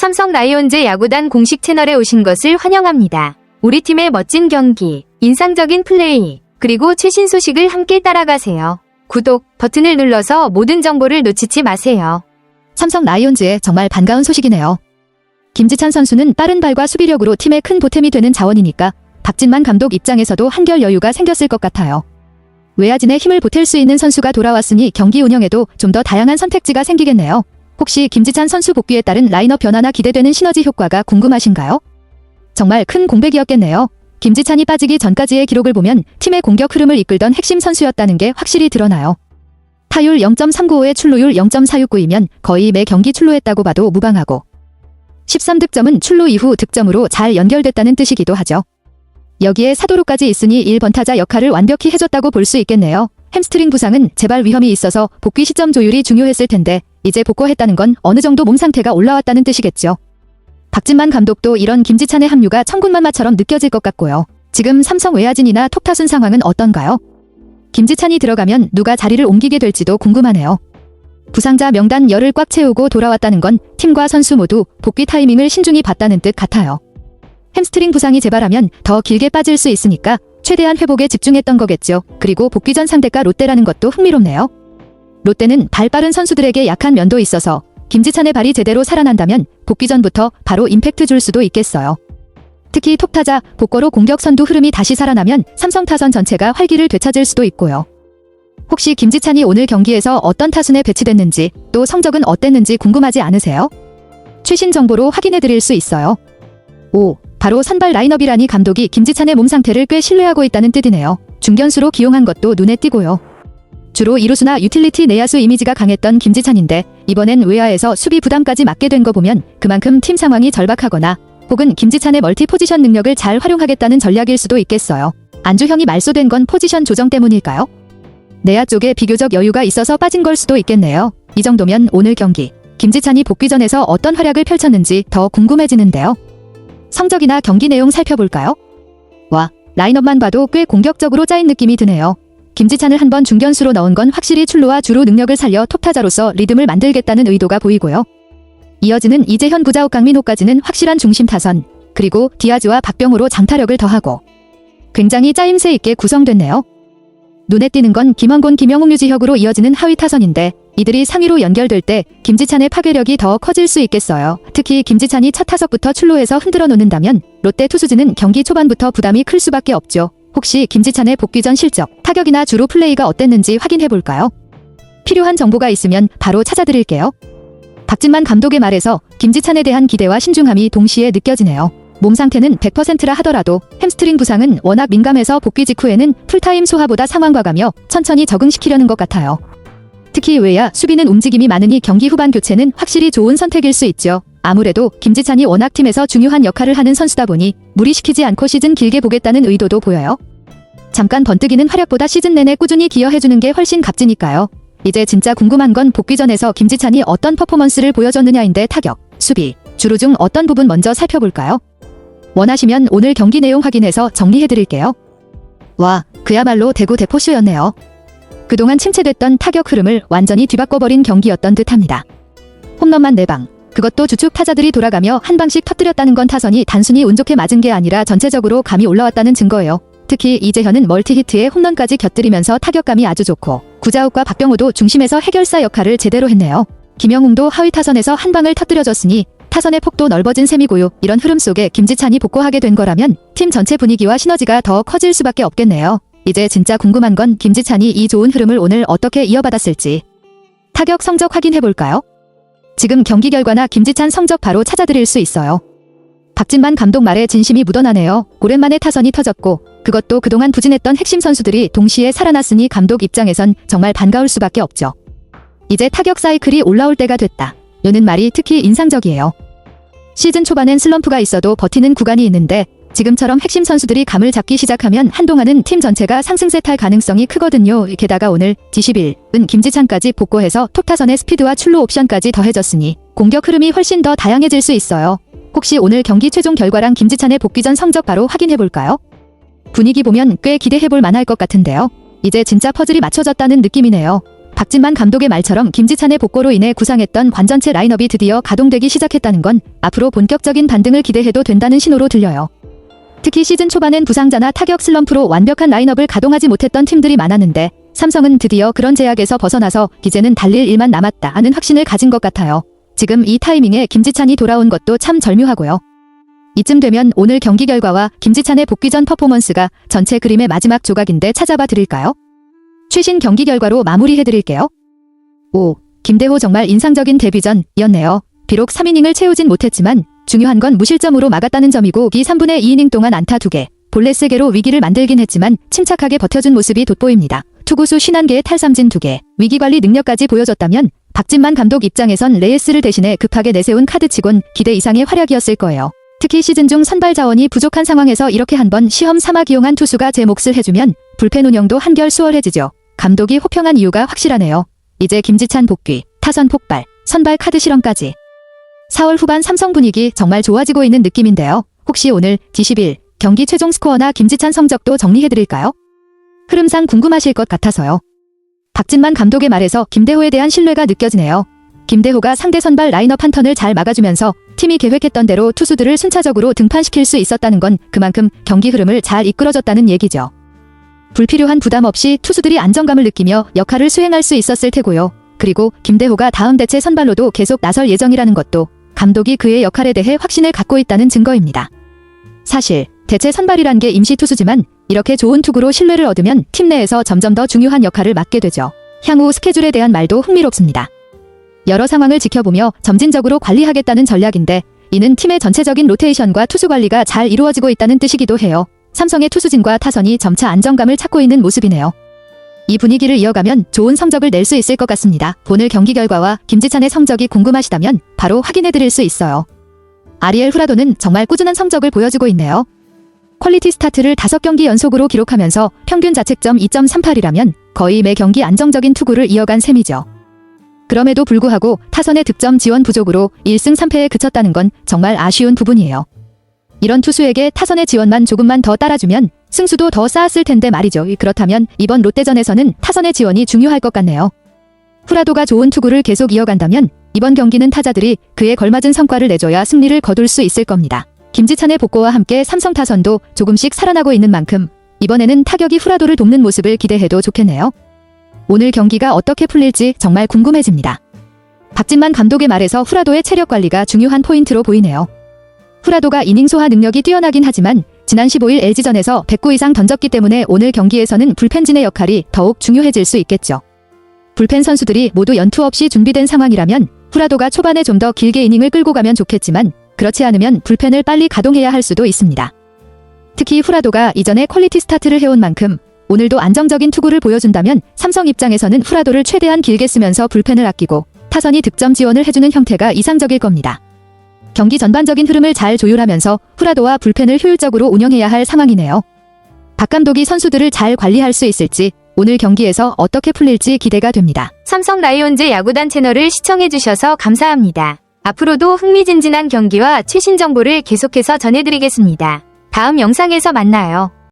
삼성 라이온즈 야구단 공식 채널에 오신 것을 환영합니다. 우리 팀의 멋진 경기, 인상적인 플레이, 그리고 최신 소식을 함께 따라가세요. 구독 버튼을 눌러서 모든 정보를 놓치지 마세요. 삼성 라이온즈에 정말 반가운 소식이네요. 김지찬 선수는 빠른 발과 수비력으로 팀의 큰 보탬이 되는 자원이니까 박진만 감독 입장에서도 한결 여유가 생겼을 것 같아요. 외야진의 힘을 보탤 수 있는 선수가 돌아왔으니 경기 운영에도 좀 더 다양한 선택지가 생기겠네요. 혹시 김지찬 선수 복귀에 따른 라인업 변화나 기대되는 시너지 효과가 궁금하신가요? 정말 큰 공백이었겠네요. 김지찬이 빠지기 전까지의 기록을 보면 팀의 공격 흐름을 이끌던 핵심 선수였다는 게 확실히 드러나요. 타율 0.395에 출루율 0.469이면 거의 매 경기 출루했다고 봐도 무방하고 13득점은 출루 이후 득점으로 잘 연결됐다는 뜻이기도 하죠. 여기에 사도루까지 있으니 1번 타자 역할을 완벽히 해줬다고 볼 수 있겠네요. 햄스트링 부상은 재발 위험이 있어서 복귀 시점 조율이 중요했을 텐데 이제 복구했다는 건 어느 정도 몸 상태가 올라왔다는 뜻이겠죠. 박진만 감독도 이런 김지찬의 합류가 천군만마처럼 느껴질 것 같고요. 지금 삼성 외야진이나 톱타순 상황은 어떤가요? 김지찬이 들어가면 누가 자리를 옮기게 될지도 궁금하네요. 부상자 명단 열을 꽉 채우고 돌아왔다는 건 팀과 선수 모두 복귀 타이밍을 신중히 봤다는 뜻 같아요. 햄스트링 부상이 재발하면 더 길게 빠질 수 있으니까 최대한 회복에 집중했던 거겠죠. 그리고 복귀 전 상대가 롯데라는 것도 흥미롭네요. 롯데는 발 빠른 선수들에게 약한 면도 있어서 김지찬의 발이 제대로 살아난다면 복귀 전부터 바로 임팩트 줄 수도 있겠어요. 특히 톱타자, 복거로 공격 선두 흐름이 다시 살아나면 삼성 타선 전체가 활기를 되찾을 수도 있고요. 혹시 김지찬이 오늘 경기에서 어떤 타순에 배치됐는지 또 성적은 어땠는지 궁금하지 않으세요? 최신 정보로 확인해 드릴 수 있어요. 바로 선발 라인업이라니 감독이 김지찬의 몸 상태를 꽤 신뢰하고 있다는 뜻이네요. 중견수로 기용한 것도 눈에 띄고요. 주로 이루수나 유틸리티 내야수 이미지가 강했던 김지찬인데 이번엔 외야에서 수비 부담까지 맡게 된 거 보면 그만큼 팀 상황이 절박하거나 혹은 김지찬의 멀티 포지션 능력을 잘 활용하겠다는 전략일 수도 있겠어요. 안주형이 말소된 건 포지션 조정 때문일까요? 내야 쪽에 비교적 여유가 있어서 빠진 걸 수도 있겠네요. 이 정도면 오늘 경기 김지찬이 복귀 전에서 어떤 활약을 펼쳤는지 더 궁금해지는데요. 성적이나 경기 내용 살펴볼까요? 라인업만 봐도 꽤 공격적으로 짜인 느낌이 드네요. 김지찬을 한번 중견수로 넣은 건 확실히 출루와 주루 능력을 살려 톱타자로서 리듬을 만들겠다는 의도가 보이고요. 이어지는 이재현, 구자욱, 강민호까지는 확실한 중심 타선, 그리고 디아즈와 박병호로 장타력을 더하고 굉장히 짜임새 있게 구성됐네요. 눈에 띄는 건 김원곤, 김영욱, 류지혁으로 이어지는 하위 타선인데 이들이 상위로 연결될 때 김지찬의 파괴력이 더 커질 수 있겠어요. 특히 김지찬이 첫 타석부터 출루해서 흔들어 놓는다면 롯데 투수진은 경기 초반부터 부담이 클 수밖에 없죠. 혹시 김지찬의 복귀 전 실적, 타격이나 주루 플레이가 어땠는지 확인해볼까요? 필요한 정보가 있으면 바로 찾아드릴게요. 박진만 감독의 말에서 김지찬에 대한 기대와 신중함이 동시에 느껴지네요. 몸 상태는 100%라 하더라도 햄스트링 부상은 워낙 민감해서 복귀 직후에는 풀타임 소화보다 상황 봐가며 천천히 적응시키려는 것 같아요. 특히 외야, 수비는 움직임이 많으니 경기 후반 교체는 확실히 좋은 선택일 수 있죠. 아무래도 김지찬이 워낙 팀에서 중요한 역할을 하는 선수다 보니 무리시키지 않고 시즌 길게 보겠다는 의도도 보여요. 잠깐 번뜩이는 활약보다 시즌 내내 꾸준히 기여해주는 게 훨씬 값지니까요. 이제 진짜 궁금한 건 복귀 전에서 김지찬이 어떤 퍼포먼스를 보여줬느냐인데 타격, 수비, 주루 중 어떤 부분 먼저 살펴볼까요? 원하시면 오늘 경기 내용 확인해서 정리해드릴게요. 그야말로 대구 대포쇼였네요. 그동안 침체됐던 타격 흐름을 완전히 뒤바꿔버린 경기였던 듯합니다. 홈런만 4방, 그것도 주축 타자들이 돌아가며 한 방씩 터뜨렸다는 건 타선이 단순히 운 좋게 맞은 게 아니라 전체적으로 감이 올라왔다는 증거예요. 특히 이재현은 멀티히트에 홈런까지 곁들이면서 타격감이 아주 좋고 구자욱과 박병호도 중심에서 해결사 역할을 제대로 했네요. 김영웅도 하위 타선에서 한 방을 터뜨려줬으니 타선의 폭도 넓어진 셈이고요. 이런 흐름 속에 김지찬이 복구하게 된 거라면 팀 전체 분위기와 시너지가 더 커질 수밖에 없겠네요. 이제 진짜 궁금한 건 김지찬이 이 좋은 흐름을 오늘 어떻게 이어받았을지. 타격 성적 확인해볼까요? 지금 경기 결과나 김지찬 성적 바로 찾아드릴 수 있어요. 박진만 감독 말에 진심이 묻어나네요. 오랜만에 타선이 터졌고 그것도 그동안 부진했던 핵심 선수들이 동시에 살아났으니 감독 입장에선 정말 반가울 수밖에 없죠. 이제 타격 사이클이 올라올 때가 됐다. 요는 말이 특히 인상적이에요. 시즌 초반엔 슬럼프가 있어도 버티는 구간이 있는데 지금처럼 핵심 선수들이 감을 잡기 시작하면 한동안은 팀 전체가 상승세 탈 가능성이 크거든요. 게다가 오늘 D11은 김지찬까지 복구해서 톱타선의 스피드와 출루 옵션까지 더해졌으니 공격 흐름이 훨씬 더 다양해질 수 있어요. 혹시 오늘 경기 최종 결과랑 김지찬의 복귀 전 성적 바로 확인해볼까요? 분위기 보면 꽤 기대해볼 만할 것 같은데요. 이제 진짜 퍼즐이 맞춰졌다는 느낌이네요. 박진만 감독의 말처럼 김지찬의 복고로 인해 구상했던 완전체 라인업이 드디어 가동되기 시작했다는 건 앞으로 본격적인 반등을 기대해도 된다는 신호로 들려요. 특히 시즌 초반엔 부상자나 타격 슬럼프로 완벽한 라인업을 가동하지 못했던 팀들이 많았는데 삼성은 드디어 그런 제약에서 벗어나서 이제는 달릴 일만 남았다는 확신을 가진 것 같아요. 지금 이 타이밍에 김지찬이 돌아온 것도 참 절묘하고요. 이쯤 되면 오늘 경기 결과와 김지찬의 복귀 전 퍼포먼스가 전체 그림의 마지막 조각인데 찾아봐 드릴까요? 최신 경기 결과로 마무리해드릴게요. 5. 김대호 정말 인상적인 데뷔전이었네요. 비록 3이닝을 채우진 못했지만 중요한 건 무실점으로 막았다는 점이고 이 3분의 2이닝 동안 안타 2개, 볼넷 3개로 위기를 만들긴 했지만 침착하게 버텨준 모습이 돋보입니다. 투구수 51개의 탈삼진 2개, 위기관리 능력까지 보여줬다면 박진만 감독 입장에선 레이스를 대신해 급하게 내세운 카드치곤 기대 이상의 활약이었을 거예요. 특히 시즌 중 선발 자원이 부족한 상황에서 이렇게 한번 시험 삼아 기용한 투수가 제 몫을 해주면 불펜 운영도 한결 수월해지죠. 감독이 호평한 이유가 확실하네요. 이제 김지찬 복귀, 타선 폭발, 선발 카드 실험까지. 4월 후반 삼성 분위기 정말 좋아지고 있는 느낌인데요. 혹시 오늘 D11 경기 최종 스코어나 김지찬 성적도 정리해드릴까요? 흐름상 궁금하실 것 같아서요. 박진만 감독의 말에서 김대호에 대한 신뢰가 느껴지네요. 김대호가 상대 선발 라인업 한 턴을 잘 막아주면서 팀이 계획했던 대로 투수들을 순차적으로 등판시킬 수 있었다는 건 그만큼 경기 흐름을 잘 이끌어줬다는 얘기죠. 불필요한 부담 없이 투수들이 안정감을 느끼며 역할을 수행할 수 있었을 테고요. 그리고 김대호가 다음 대체 선발로도 계속 나설 예정이라는 것도 감독이 그의 역할에 대해 확신을 갖고 있다는 증거입니다. 사실 대체 선발이란 게 임시 투수지만 이렇게 좋은 투구로 신뢰를 얻으면 팀 내에서 점점 더 중요한 역할을 맡게 되죠. 향후 스케줄에 대한 말도 흥미롭습니다. 여러 상황을 지켜보며 점진적으로 관리하겠다는 전략인데 이는 팀의 전체적인 로테이션과 투수 관리가 잘 이루어지고 있다는 뜻이기도 해요. 삼성의 투수진과 타선이 점차 안정감을 찾고 있는 모습이네요. 이 분위기를 이어가면 좋은 성적을 낼 수 있을 것 같습니다. 오늘 경기 결과와 김지찬의 성적이 궁금하시다면 바로 확인해드릴 수 있어요. 아리엘 후라도는 정말 꾸준한 성적을 보여주고 있네요. 퀄리티 스타트를 5경기 연속으로 기록하면서 평균 자책점 2.38이라면 거의 매 경기 안정적인 투구를 이어간 셈이죠. 그럼에도 불구하고 타선의 득점 지원 부족으로 1승 3패에 그쳤다는 건 정말 아쉬운 부분이에요. 이런 투수에게 타선의 지원만 조금만 더 따라주면 승수도 더 쌓았을 텐데 말이죠. 그렇다면 이번 롯데전에서는 타선의 지원이 중요할 것 같네요. 후라도가 좋은 투구를 계속 이어간다면 이번 경기는 타자들이 그에 걸맞은 성과를 내줘야 승리를 거둘 수 있을 겁니다. 김지찬의 복고와 함께 삼성 타선도 조금씩 살아나고 있는 만큼 이번에는 타격이 후라도를 돕는 모습을 기대해도 좋겠네요. 오늘 경기가 어떻게 풀릴지 정말 궁금해집니다. 박진만 감독의 말에서 후라도의 체력 관리가 중요한 포인트로 보이네요. 후라도가 이닝 소화 능력이 뛰어나긴 하지만 지난 15일 LG전에서 109 이상 던졌기 때문에 오늘 경기에서는 불펜진의 역할이 더욱 중요해질 수 있겠죠. 불펜 선수들이 모두 연투 없이 준비된 상황이라면 후라도가 초반에 좀 더 길게 이닝을 끌고 가면 좋겠지만 그렇지 않으면 불펜을 빨리 가동해야 할 수도 있습니다. 특히 후라도가 이전에 퀄리티 스타트를 해온 만큼 오늘도 안정적인 투구를 보여준다면 삼성 입장에서는 후라도를 최대한 길게 쓰면서 불펜을 아끼고 타선이 득점 지원을 해주는 형태가 이상적일 겁니다. 경기 전반적인 흐름을 잘 조율하면서 후라도와 불펜을 효율적으로 운영해야 할 상황이네요. 박 감독이 선수들을 잘 관리할 수 있을지 오늘 경기에서 어떻게 풀릴지 기대가 됩니다. 삼성 라이온즈 야구단 채널을 시청해주셔서 감사합니다. 앞으로도 흥미진진한 경기와 최신 정보를 계속해서 전해드리겠습니다. 다음 영상에서 만나요.